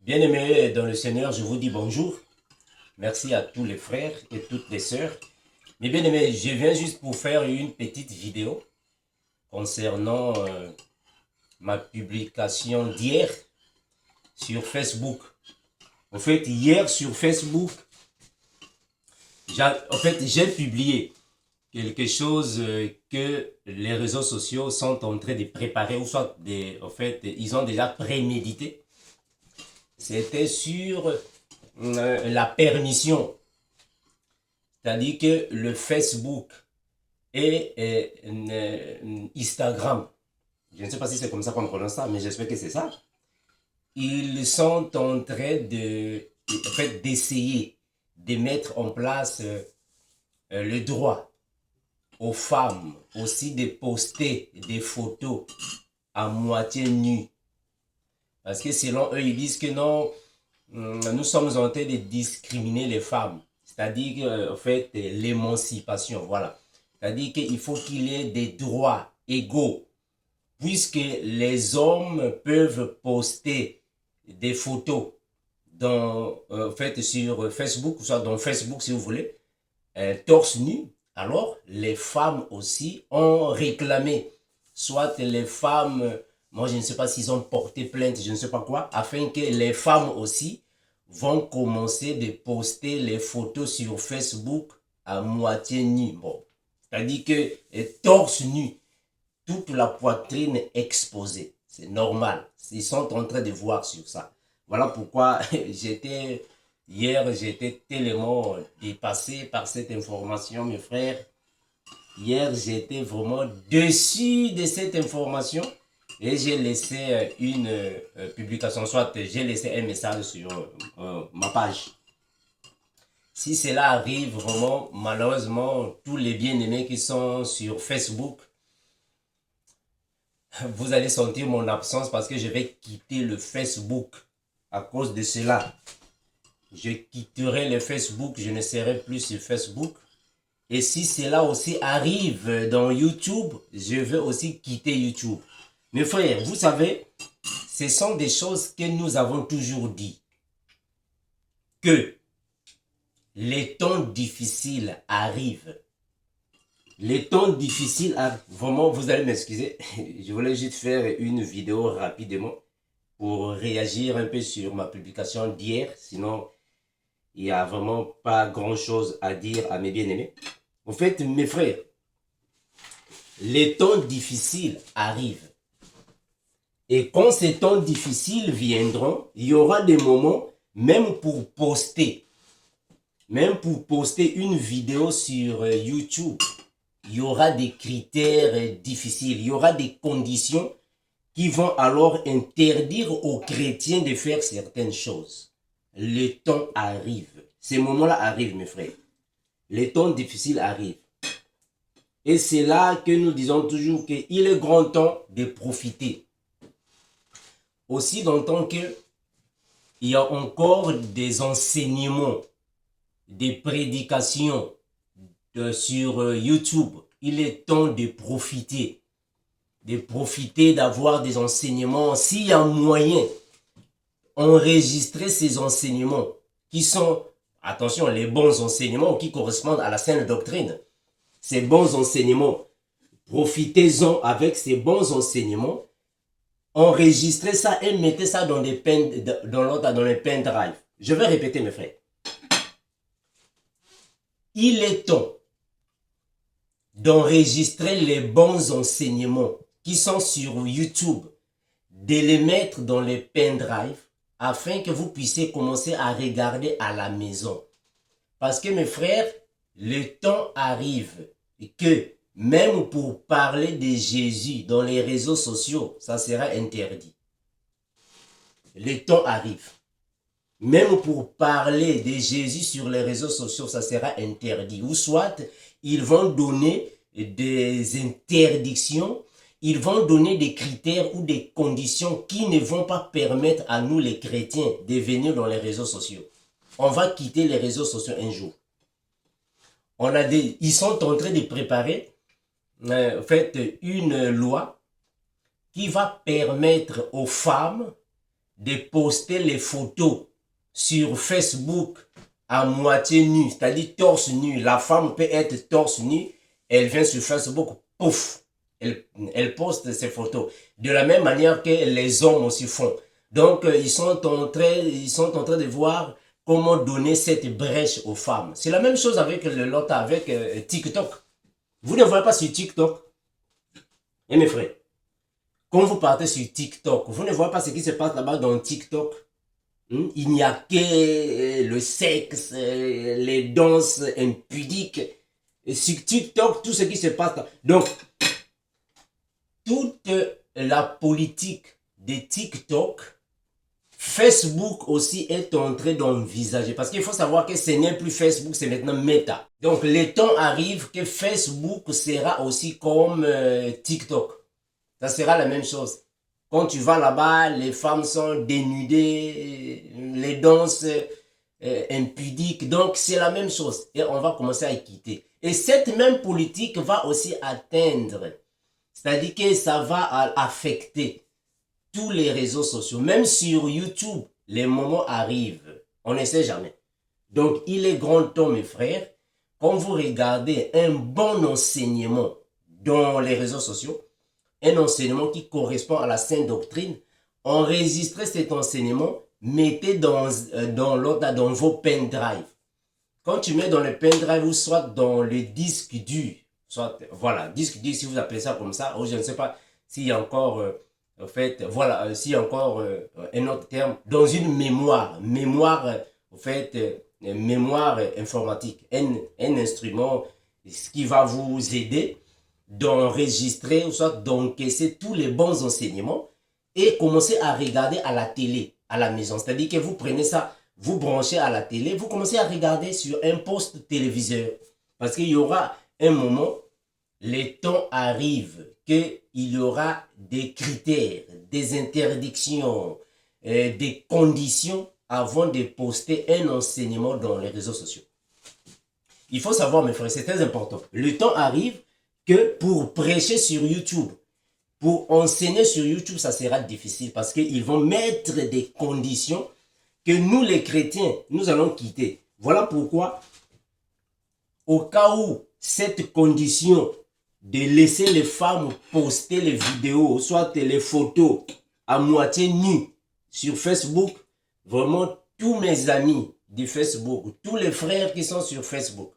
Bien-aimés dans le Seigneur, je vous dis bonjour. Merci à tous les frères et toutes les sœurs. Mais bien-aimés, je viens juste pour faire une petite vidéo concernant ma publication d'hier sur Facebook. En fait, hier sur Facebook, j'ai publié quelque chose que les réseaux sociaux sont en train de préparer, ou soit ils ont déjà prémédité. C'était sur la permission. C'est-à-dire que le Facebook et Instagram, je ne sais pas si c'est comme ça qu'on prononce ça, mais j'espère que c'est ça, ils sont en train d'essayer de mettre en place le droit aux femmes aussi de poster des photos à moitié nues. Parce que selon eux, ils disent que non, nous sommes en train de discriminer les femmes. C'est-à-dire, en fait, l'émancipation, voilà. C'est-à-dire qu'il faut qu'il y ait des droits égaux, puisque les hommes peuvent poster des photos sur Facebook, ou soit dans Facebook si vous voulez, torse nu. Alors, les femmes aussi ont réclamé, soit les femmes, moi je ne sais pas s'ils ont porté plainte, je ne sais pas quoi, afin que les femmes aussi vont commencer de poster les photos sur Facebook à moitié nu. Bon, c'est-à-dire que torse nu, toute la poitrine exposée. C'est normal. Ils sont en train de voir sur ça. Voilà pourquoi hier, j'étais tellement dépassé par cette information, mes frères. Hier, j'étais vraiment déçu de cette information et j'ai laissé une publication, soit j'ai laissé un message sur ma page. Si cela arrive vraiment, malheureusement, tous les bien-aimés qui sont sur Facebook, vous allez sentir mon absence parce que je vais quitter le Facebook à cause de cela. Je quitterai le Facebook, je ne serai plus sur Facebook. Et si cela aussi arrive dans YouTube, je vais aussi quitter YouTube. Mes frères, vous savez, ce sont des choses que nous avons toujours dit. Que les temps difficiles arrivent. Les temps difficiles arrivent. Vraiment, vous allez m'excuser. Je voulais juste faire une vidéo rapidement pour réagir un peu sur ma publication d'hier. Sinon, il n'y a vraiment pas grand-chose à dire à mes bien-aimés. En fait, mes frères, les temps difficiles arrivent. Et quand ces temps difficiles viendront, il y aura des moments, même pour poster une vidéo sur YouTube, il y aura des critères difficiles, il y aura des conditions qui vont alors interdire aux chrétiens de faire certaines choses. Le temps arrive. Ces moments-là arrivent, mes frères. Les temps difficiles arrivent. Et c'est là que nous disons toujours qu'il est grand temps de profiter. Aussi longtemps qu'il y a encore des enseignements, des prédications sur YouTube, il est temps de profiter. D'avoir des enseignements. S'il y a moyen, enregistrer ces enseignements qui sont, attention, les bons enseignements qui correspondent à la saine doctrine. Ces bons enseignements, profitez-en avec ces bons enseignements, enregistrez ça et mettez ça dans les pendrive. Je vais répéter, mes frères. Il est temps d'enregistrer les bons enseignements qui sont sur YouTube, de les mettre dans les pendrive afin que vous puissiez commencer à regarder à la maison. Parce que mes frères, le temps arrive que même pour parler de Jésus dans les réseaux sociaux, ça sera interdit. Le temps arrive. Même pour parler de Jésus sur les réseaux sociaux, ça sera interdit. Ou soit, ils vont donner des interdictions, ils vont donner des critères ou des conditions qui ne vont pas permettre à nous les chrétiens de venir dans les réseaux sociaux. On va quitter les réseaux sociaux un jour. Ils sont en train de préparer une loi qui va permettre aux femmes de poster les photos sur Facebook à moitié nue, c'est-à-dire torse nu. La femme peut être torse nu, elle vient sur Facebook, pouf, elle poste ses photos. De la même manière que les hommes aussi font. Donc, ils sont en train de voir comment donner cette brèche aux femmes. C'est la même chose avec avec TikTok. Vous ne voyez pas sur TikTok, et mes frères, quand vous partez sur TikTok, vous ne voyez pas ce qui se passe là-bas dans TikTok. Il n'y a que le sexe, les danses impudiques. Et sur TikTok, tout ce qui se passe là. Donc, toute la politique de TikTok, Facebook aussi est en train d'envisager. Parce qu'il faut savoir que ce n'est plus Facebook, c'est maintenant Meta. Donc, le temps arrive que Facebook sera aussi comme TikTok. Ça sera la même chose. Quand tu vas là-bas, les femmes sont dénudées, les danses impudiques. Donc, c'est la même chose. Et on va commencer à quitter. Et cette même politique va aussi atteindre. C'est-à-dire que ça va affecter tous les réseaux sociaux. Même sur YouTube, les moments arrivent. On ne sait jamais. Donc, il est grand temps, mes frères, quand vous regardez un bon enseignement dans les réseaux sociaux, un enseignement qui correspond à la sainte doctrine, enregistrez cet enseignement, mettez dans vos pendrive. Quand tu mets dans le pendrive ou soit dans le disque dur, soit, voilà, disque dur si vous appelez ça comme ça, ou je ne sais pas s'il y a encore, en fait, voilà, s'il y a encore un autre terme, dans une mémoire, en fait, mémoire informatique, un instrument, ce qui va vous aider d'enregistrer ou soit d'encaisser tous les bons enseignements et commencer à regarder à la télé, à la maison. C'est-à-dire que vous prenez ça, vous branchez à la télé, vous commencez à regarder sur un poste téléviseur. Parce qu'il y aura un moment, les temps arrivent, qu'il y aura des critères, des interdictions, des conditions avant de poster un enseignement dans les réseaux sociaux. Il faut savoir, mes frères, c'est très important. Le temps arrive que pour prêcher sur YouTube, pour enseigner sur YouTube, ça sera difficile parce qu'ils vont mettre des conditions que nous, les chrétiens, nous allons quitter. Voilà pourquoi, au cas où cette condition de laisser les femmes poster les vidéos, soit les photos à moitié nues sur Facebook, vraiment tous mes amis de Facebook, tous les frères qui sont sur Facebook,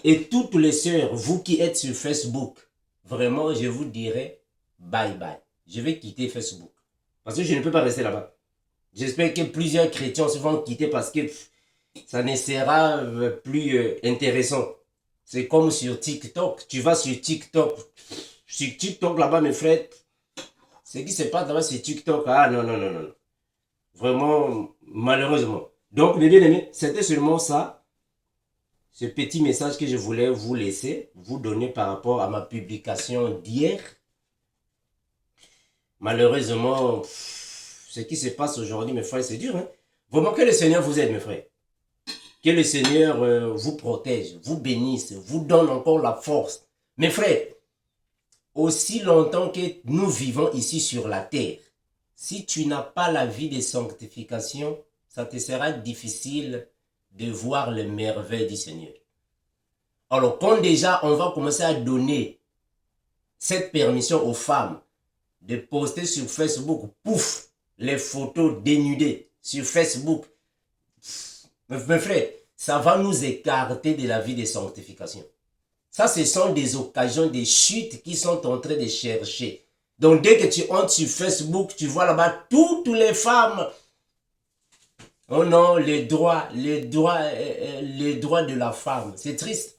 et toutes les sœurs, vous qui êtes sur Facebook, vraiment, je vous dirais bye bye. Je vais quitter Facebook. Parce que je ne peux pas rester là-bas. J'espère que plusieurs chrétiens se vont quitter parce que ça ne sera plus intéressant. C'est comme sur TikTok. Tu vas sur TikTok. Sur TikTok, là-bas, mes frères, ce qui se passe là-bas, c'est TikTok. Ah non, non, non, non. Vraiment, malheureusement. Donc, mes bien-aimés, c'était seulement ça. Ce petit message que je voulais vous laisser, vous donner par rapport à ma publication d'hier. Malheureusement, ce qui se passe aujourd'hui, mes frères, c'est dur. Hein? Vraiment que le Seigneur vous aide, mes frères. Que le Seigneur vous protège, vous bénisse, vous donne encore la force. Mes frères, aussi longtemps que nous vivons ici sur la terre, si tu n'as pas la vie de sanctification, ça te sera difficile de voir les merveilles du Seigneur. Alors, quand déjà on va commencer à donner cette permission aux femmes de poster sur Facebook, pouf, les photos dénudées sur Facebook, mes frères, ça va nous écarter de la vie de sanctification. Ça, ce sont des occasions, des chutes qui sont en train de chercher. Donc, dès que tu entres sur Facebook, tu vois là-bas toutes les femmes. Oh non, les droits de la femme. C'est triste.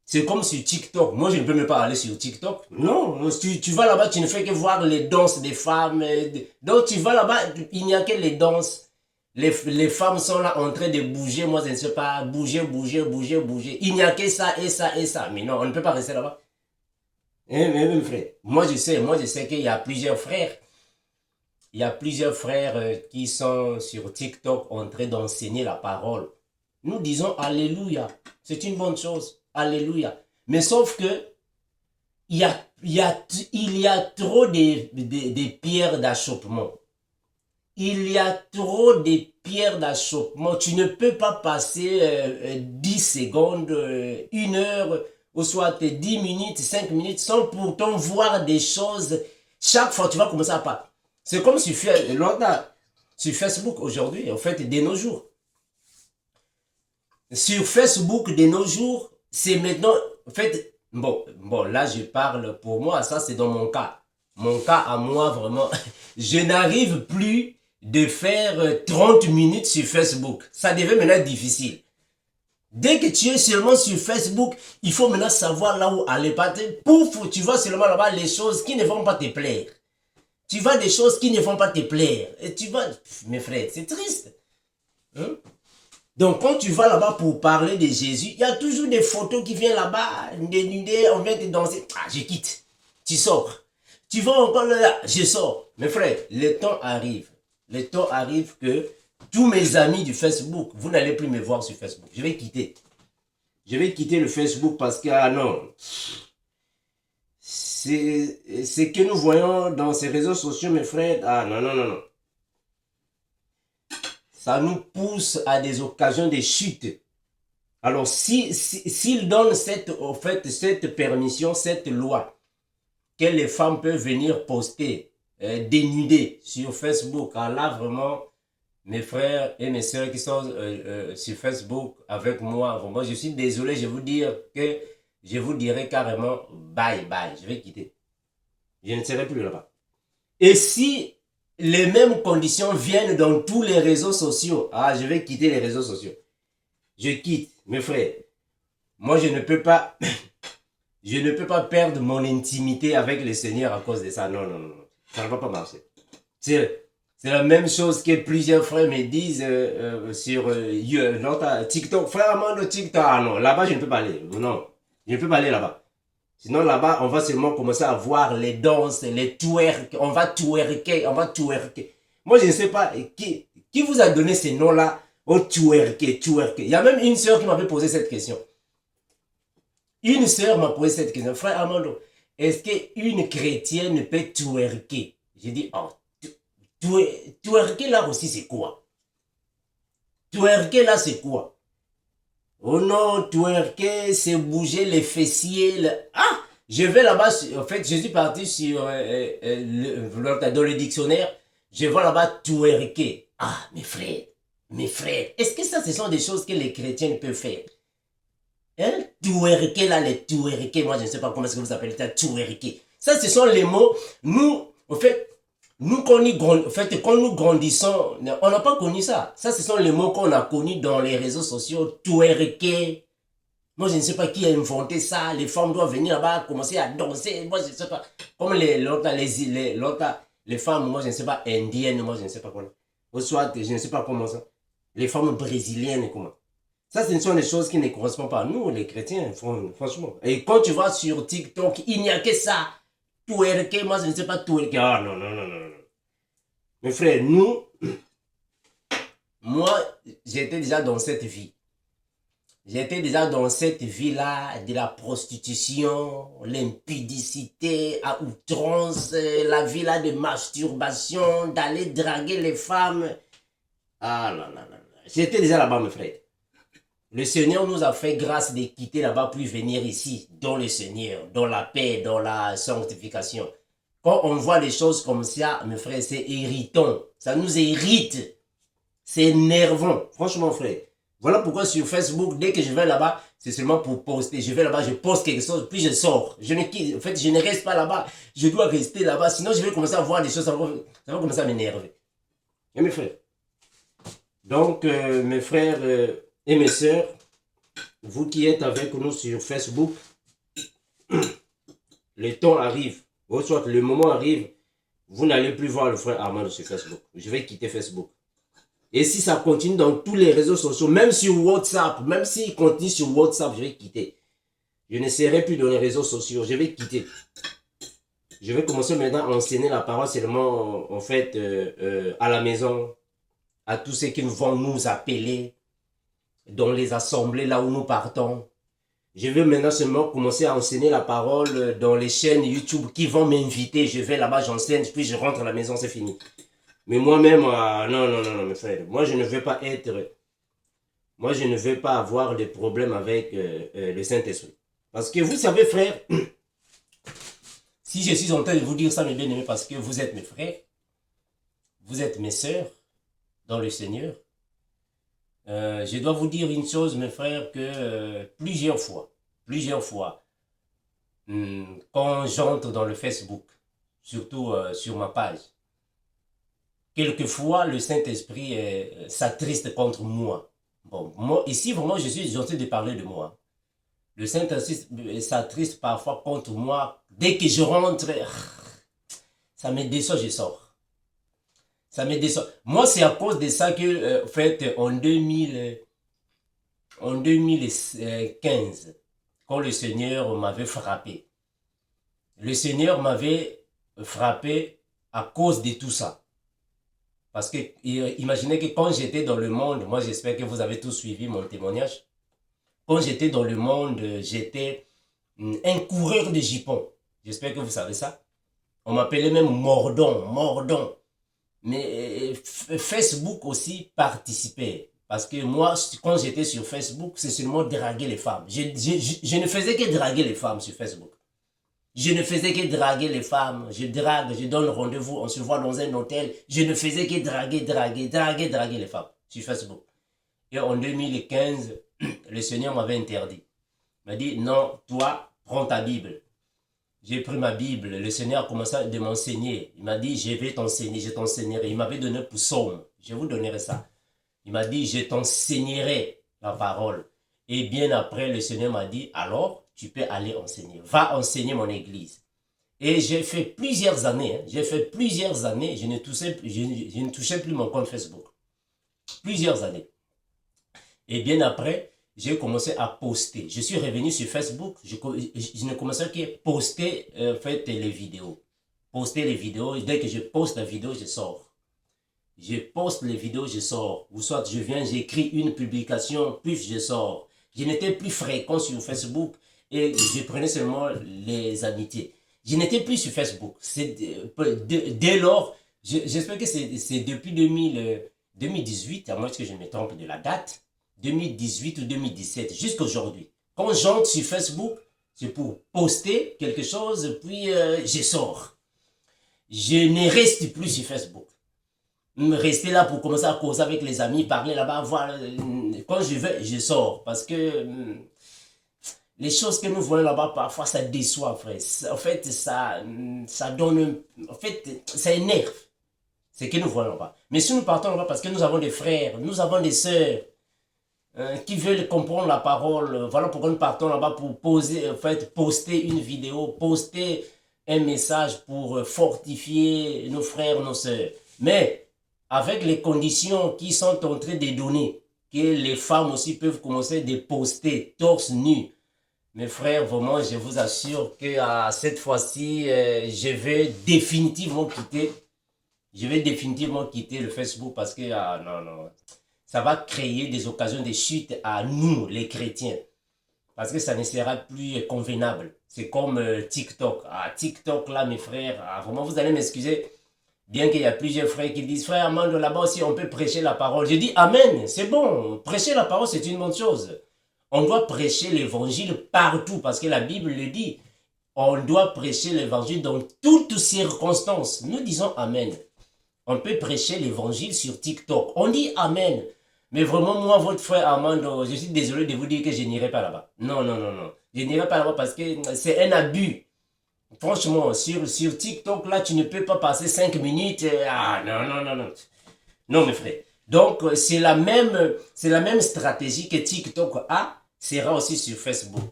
C'est comme sur TikTok. Moi, je ne peux même pas aller sur TikTok. Non, tu vas là-bas, tu ne fais que voir les danses des femmes. Donc, tu vas là-bas, il n'y a que les danses. Les femmes sont là en train de bouger. Moi, je ne sais pas, bouger. Il n'y a que ça et ça et ça. Mais non, on ne peut pas rester là-bas. Mais frère, moi, je sais qu'il y a plusieurs frères. Il y a plusieurs frères qui sont sur TikTok en train d'enseigner la parole. Nous disons Alléluia. C'est une bonne chose. Alléluia. Mais sauf que il y a trop de pierres d'achoppement. il y a trop de pierres d'achoppement. Tu ne peux pas passer 10 secondes, 1 heure, ou soit 10 minutes, 5 minutes, sans pourtant voir des choses. Chaque fois, tu vas commencer à parler. C'est comme sur Facebook aujourd'hui, en fait, de nos jours. Sur Facebook de nos jours, c'est maintenant, en fait, bon, là je parle pour moi, ça c'est dans mon cas. Mon cas à moi, vraiment, je n'arrive plus de faire 30 minutes sur Facebook. Ça devient maintenant difficile. Dès que tu es seulement sur Facebook, il faut maintenant savoir là où aller. Pouf, tu vois seulement là-bas les choses qui ne vont pas te plaire. Tu vois des choses qui ne vont pas te plaire. Et tu vois, mes frères, c'est triste. Hein? Donc, quand tu vas là-bas pour parler de Jésus, il y a toujours des photos qui viennent là-bas, dénudées, on vient te danser. Ah, je quitte. Tu sors. Tu vas encore là, je sors. Mes frères, le temps arrive. Le temps arrive que tous mes amis du Facebook, vous n'allez plus me voir sur Facebook. Je vais quitter. Je vais quitter le Facebook parce que, ah non, c'est ce que nous voyons dans ces réseaux sociaux, mes frères. Ah non, non, non, non. Ça nous pousse à des occasions de chute. Alors, s'il donne cette permission, cette loi, que les femmes peuvent venir poster dénudées sur Facebook, alors là, vraiment, mes frères et mes soeurs qui sont sur Facebook avec moi, vraiment, je suis désolé, je vous dirai carrément bye bye, je vais quitter. Je ne serai plus là-bas. Et si les mêmes conditions viennent dans tous les réseaux sociaux, ah, je vais quitter les réseaux sociaux. Je quitte, mes frères. Moi, je ne peux pas perdre mon intimité avec le Seigneur à cause de ça. Non, non, non. Ça ne va pas marcher. C'est la même chose que plusieurs frères me disent sur TikTok. Frère Armando, TikTok. Ah non, là-bas, je ne peux pas aller. Non, je ne peux pas aller là-bas. Sinon, là-bas, on va seulement commencer à voir les danses, les twerk. On va twerker, on va twerker. Moi, je ne sais pas qui vous a donné ces noms-là. Oh, twerker, twerker. Il y a même une sœur qui m'avait posé cette question. Une sœur m'a posé cette question. Frère Armando, est-ce qu'une chrétienne peut twerker? J'ai dit, oh, twerker là aussi, c'est quoi? Twerker là, c'est quoi? Oh non, twerker, c'est bouger les fessiers. Ah, je vais là-bas, en fait, je suis parti sur, dans le dictionnaire, je vois là-bas twerker. Ah, mes frères, est-ce que ça, ce sont des choses que les chrétiens peuvent faire? Hein? Twerker là, les twerker, moi je ne sais pas comment est-ce que vous appelez ça, twerker. Ça, ce sont les mots, nous, en fait, quand nous grandissons, on n'a pas connu ça. Ça, ce sont les mots qu'on a connus dans les réseaux sociaux, twerker. Moi, je ne sais pas qui a inventé ça. Les femmes doivent venir là-bas, commencer à danser. Moi, je ne sais pas. Comme les femmes, moi, je ne sais pas, indiennes, moi, je ne sais pas quoi. Ou soit, je ne sais pas comment ça. Les femmes brésiliennes, comment. Ça, ce sont des choses qui ne correspondent pas à nous, les chrétiens, franchement. Et quand tu vas sur TikTok, il n'y a que ça. Twerker, moi, je ne sais pas twerker. Ah, non, non, non, non. Mes frères, moi, j'étais déjà dans cette vie. J'étais déjà dans cette vie-là de la prostitution, l'impudicité à outrance, la vie-là de masturbation, d'aller draguer les femmes. Ah non, non, non. J'étais déjà là-bas, mes frères. Le Seigneur nous a fait grâce de quitter là-bas puis venir ici, dans le Seigneur, dans la paix, dans la sanctification. Quand on voit les choses comme ça, mes frères, c'est irritant. Ça nous irrite. C'est énervant. Franchement, frère. Voilà pourquoi sur Facebook, dès que je vais là-bas, c'est seulement pour poster. Je vais là-bas, je poste quelque chose, puis je sors. En fait, je ne reste pas là-bas. Je dois rester là-bas. Sinon, je vais commencer à voir des choses, ça va commencer à m'énerver. Et mes frères. Donc, mes frères et mes sœurs, vous qui êtes avec nous sur Facebook, le temps arrive. Ou soit le moment arrive, vous n'allez plus voir le frère Armando sur Facebook. Je vais quitter Facebook. Et si ça continue dans tous les réseaux sociaux, même sur WhatsApp, même s'il continue sur WhatsApp, je vais quitter. Je ne serai plus dans les réseaux sociaux, je vais quitter. Je vais commencer maintenant à enseigner la parole seulement, en fait, à la maison, à tous ceux qui vont nous appeler, dans les assemblées là où nous partons. Je vais maintenant seulement commencer à enseigner la parole dans les chaînes YouTube qui vont m'inviter. Je vais là-bas, j'enseigne, puis je rentre à la maison, c'est fini. Mais moi-même, non, non, non, non, mes frères. Moi, je ne veux pas être... Moi, je ne veux pas avoir de problème avec le Saint-Esprit. Parce que vous savez, frère, si je suis en train de vous dire ça, mes bien-aimés, parce que vous êtes mes frères, vous êtes mes sœurs dans le Seigneur, je dois vous dire une chose, mes frères, que plusieurs fois, quand j'entre dans le Facebook, surtout sur ma page, quelquefois le Saint-Esprit s'attriste contre moi. Bon, moi, ici, vraiment, je suis gentil de parler de moi. Le Saint-Esprit s'attriste parfois contre moi. Dès que je rentre, ça me déçoit, je sors. Ça me déçoit. Moi, c'est à cause de ça que, en fait, en 2015, quand le Seigneur m'avait frappé, le Seigneur m'avait frappé à cause de tout ça. Parce que, imaginez que quand j'étais dans le monde, moi j'espère que vous avez tous suivi mon témoignage, quand j'étais dans le monde, j'étais un coureur de jupons. J'espère que vous savez ça. On m'appelait même Mordon, Mordon. Mais Facebook aussi participait. Parce que moi, quand j'étais sur Facebook, c'est seulement draguer les femmes. Je ne faisais que draguer les femmes sur Facebook. Je ne faisais que draguer les femmes. Je drague, je donne rendez-vous, on se voit dans un hôtel. Je ne faisais que draguer les femmes sur Facebook. Et en 2015, le Seigneur m'avait interdit. Il m'a dit, non, toi, prends ta Bible. J'ai pris ma Bible, le Seigneur a commencé à m'enseigner. Il m'a dit, je vais t'enseigner, je t'enseignerai. Il m'avait donné pour psaume, je vous donnerai ça. Il m'a dit, je t'enseignerai la parole. Et bien après, le Seigneur m'a dit, alors, tu peux aller enseigner. Va enseigner mon église. Et j'ai fait plusieurs années, je ne touchais plus mon compte Facebook. Plusieurs années. Et bien après, j'ai commencé à poster. Je suis revenu sur Facebook, je ne commençais qu'à poster en fait, les vidéos. Poster les vidéos, dès que je poste la vidéo, je sors. Je poste les vidéos, je sors. Ou soit je viens, j'écris une publication, puis je sors. Je n'étais plus fréquent sur Facebook et je prenais seulement les amitiés. Je n'étais plus sur Facebook. Dès lors, j'espère que c'est depuis 2018, à moins que je me trompe de la date, 2018 ou 2017, jusqu'à aujourd'hui. Quand j'entre sur Facebook, c'est pour poster quelque chose, puis je sors. Je ne reste plus sur Facebook. Rester là pour commencer à causer avec les amis, parler là-bas, voir. Quand je vais, je sors. Parce que les choses que nous voyons là-bas, parfois, ça déçoit, frère. En fait, ça donne. En fait, ça énerve. C'est que nous voyons là-bas. Mais si nous partons là-bas parce que nous avons des frères, nous avons des sœurs, qui veulent comprendre la parole, voilà pourquoi nous partons là-bas pour poser, en fait, poster une vidéo, poster un message pour fortifier nos frères, nos sœurs. Mais avec les conditions qui sont en train de donner, que les femmes aussi peuvent commencer à poster torse nu. Mes frères, vraiment, je vous assure que cette fois-ci, je vais définitivement quitter. Je vais définitivement quitter le Facebook parce que, non, non, ça va créer des occasions de chute à nous, les chrétiens. Parce que ça ne sera plus convenable. C'est comme TikTok. TikTok, là, mes frères, vraiment, vous allez m'excuser. Bien qu'il y a plusieurs frères qui disent, frère Armando, là-bas aussi, on peut prêcher la parole. Je dis, amen, c'est bon. Prêcher la parole, c'est une bonne chose. On doit prêcher l'évangile partout, parce que la Bible le dit. On doit prêcher l'évangile dans toutes circonstances. Nous disons amen. On peut prêcher l'évangile sur TikTok. On dit amen. Mais vraiment, moi, votre frère Armando, je suis désolé de vous dire que je n'irai pas là-bas. Non, non, non, non. Je n'irai pas là-bas parce que c'est un abus. Franchement, sur TikTok, là, tu ne peux pas passer 5 minutes. Non, non, non, non. Non, mes frères. Donc, c'est la même stratégie que TikTok a, sera aussi sur Facebook.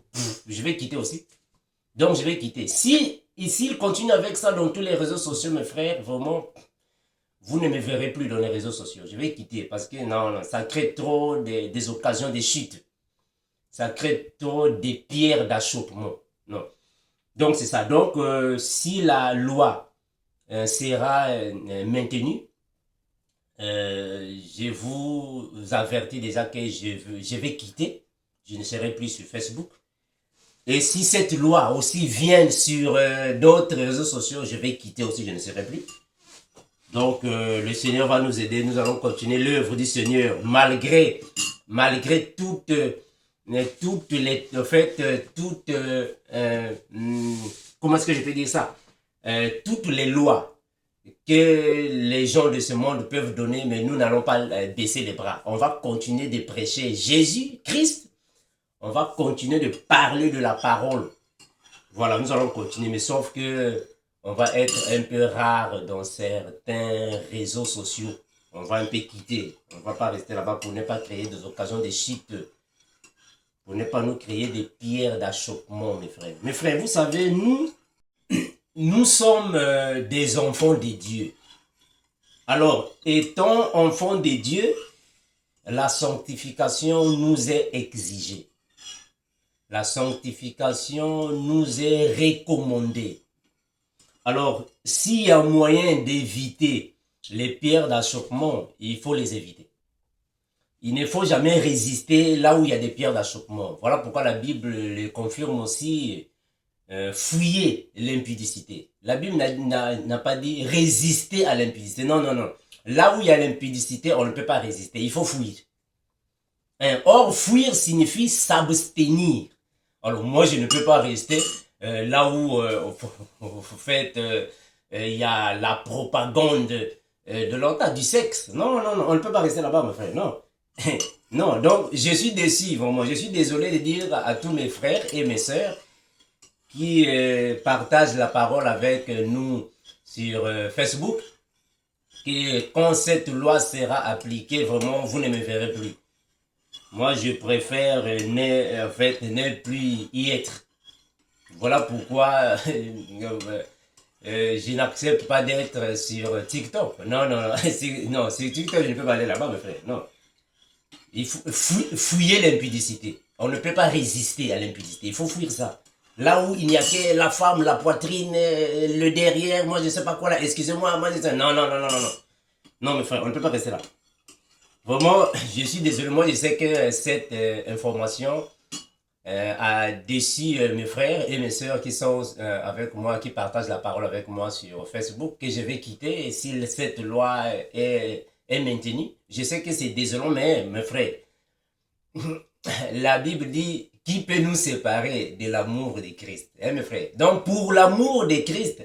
Je vais quitter aussi. Donc, je vais quitter. Si ici, il continue avec ça dans tous les réseaux sociaux, mes frères, vraiment, vous ne me verrez plus dans les réseaux sociaux. Je vais quitter parce que non, non, ça crée trop des occasions de chute. Ça crée trop des pierres d'achoppement. Non. Donc, c'est ça. Donc, si la loi sera maintenue, je vous avertis déjà que je vais quitter. Je ne serai plus sur Facebook. Et si cette loi aussi vient sur d'autres réseaux sociaux, je vais quitter aussi, je ne serai plus. Donc, le Seigneur va nous aider. Nous allons continuer l'œuvre du Seigneur malgré toutes les, en fait, comment est-ce que je peux dire ça? Toutes les lois que les gens de ce monde peuvent donner, mais nous n'allons pas baisser les bras. On va continuer de prêcher Jésus, Christ. On va continuer de parler de la parole. Voilà, nous allons continuer, mais sauf que on va être un peu rare dans certains réseaux sociaux. On va un peu quitter. On ne va pas rester là-bas pour ne pas créer des occasions de chute. Pour ne pas nous créer des pierres d'achoppement, mes frères. Mes frères, vous savez, nous sommes des enfants de Dieu. Alors, étant enfants de Dieu, la sanctification nous est exigée. La sanctification nous est recommandée. Alors, s'il y a moyen d'éviter les pierres d'achoppement, il faut les éviter. Il ne faut jamais résister là où il y a des pierres d'achoppement. Voilà pourquoi la Bible le confirme aussi, fouiller l'impudicité. La Bible n'a pas dit résister à l'impudicité. Non, non, non. Là où il y a l'impudicité, on ne peut pas résister. Il faut fuir. Or, fuir signifie s'abstenir. Alors, moi, je ne peux pas rester là où, en fait, il y a la propagande de l'entente du sexe. Non, non, non, on ne peut pas rester là-bas, mes frères, non. Non, donc, je suis déçu, vraiment. Je suis désolé de dire à tous mes frères et mes sœurs qui partagent la parole avec nous sur Facebook, que quand cette loi sera appliquée, vraiment, vous ne me verrez plus. Moi, je préfère ne plus y être. Voilà pourquoi je n'accepte pas d'être sur TikTok. Non, non, non. Non, sur TikTok, je ne peux pas aller là-bas, mes frères. Non. Il faut fouiller l'impudicité. On ne peut pas résister à l'impudicité. Il faut fuir ça. Là où il n'y a que la femme, la poitrine, le derrière, moi je ne sais pas quoi là. Excusez-moi, moi je sais. Non, non, non, non, non, non. Non, mes frères, on ne peut pas rester là. Vraiment, je suis désolé. Moi, je sais que cette information a déçu mes frères et mes sœurs qui sont avec moi, qui partagent la parole avec moi sur Facebook, que je vais quitter. Et si cette loi est maintenue, je sais que c'est désolant, mais mes frères, la Bible dit, qui peut nous séparer de l'amour de Christ, hein, mes frères? Donc, pour l'amour de Christ,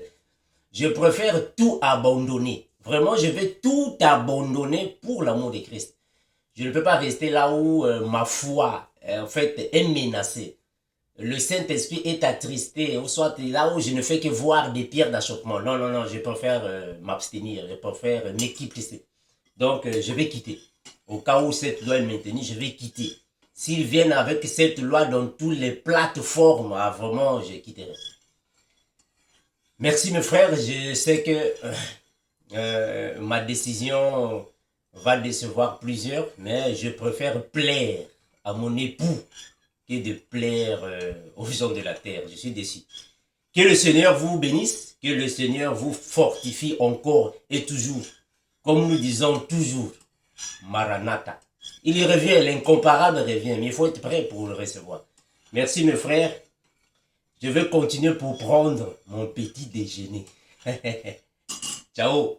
je préfère tout abandonner. Vraiment, je vais tout abandonner pour l'amour de Christ. Je ne peux pas rester là où ma foi, en fait, est menacée. Le Saint-Esprit est attristé, ou soit là où je ne fais que voir des pierres d'achoppement. Non, non, non, je préfère m'abstenir, je préfère m'éclipser. Donc, je vais quitter. Au cas où cette loi est maintenue, je vais quitter. S'ils viennent avec cette loi dans toutes les plateformes, ah, vraiment, je quitterai. Merci mes frères, je sais que ma décision va décevoir plusieurs, mais je préfère plaire à mon époux que de plaire aux gens de la terre. Je suis déçu. Que le Seigneur vous bénisse, que le Seigneur vous fortifie encore et toujours. Comme nous disons toujours, Maranatha. Il revient, l'incomparable revient, mais il faut être prêt pour le recevoir. Merci mes frères. Je vais continuer pour prendre mon petit déjeuner. Ciao.